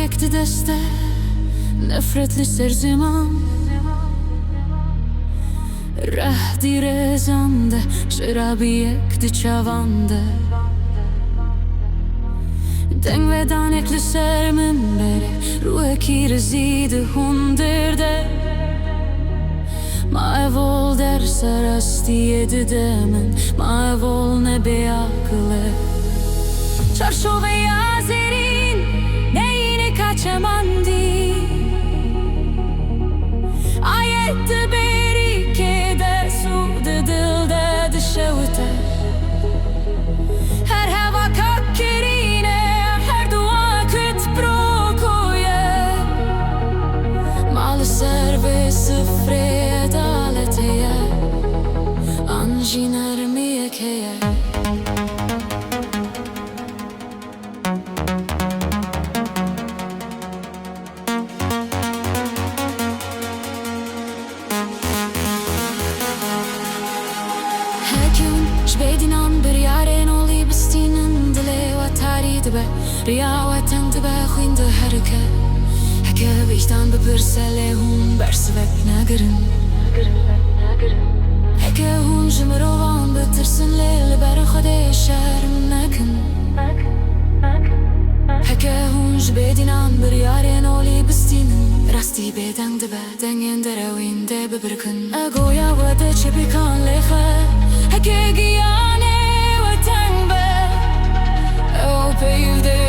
yekti deste nefretli serziman Reh dire zande şerabi yekti çavande Deng ve danekli sermin beri ruhe ki rezide hunderde Ma evol der sarasti yedi demin Ma evol ne beyakle Çarşove yazerin neyine kaçamandi Ayette berike de sude dilde de şevte Her hava kakkerine her dua küt brokoye Malı serve sıfre adaleteye Anjiner miyekeye Riyavetten de bächinde herke Heke wichtan bebursele hun bersvek nageren Heke hun jmerovan betirsin lele beren khade şerm naken Heke hun jbedinan bir yaren oli bestinen Rasti beden de dengen derewan de bebirken Agoya wade çepikan leche Heke giyane weten be O peyde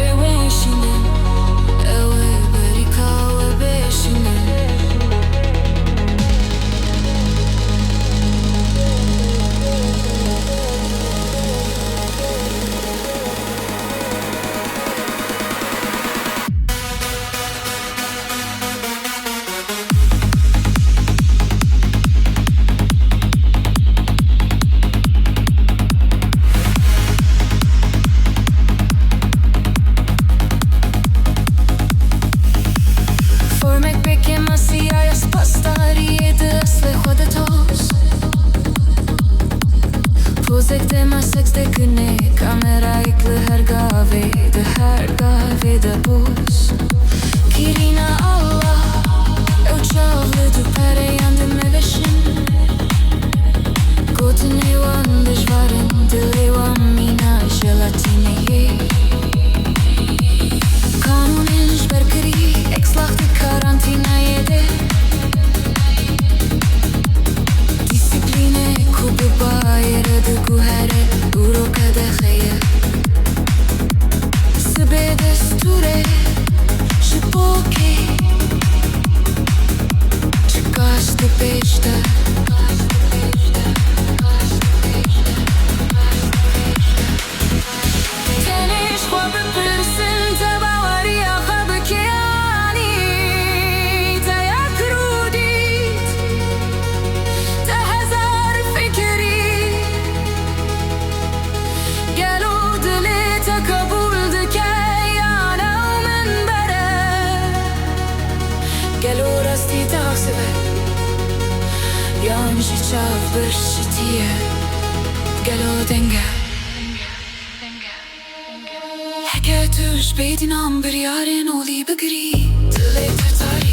Heke tush bedin am bir yaren oli begri Dile tertar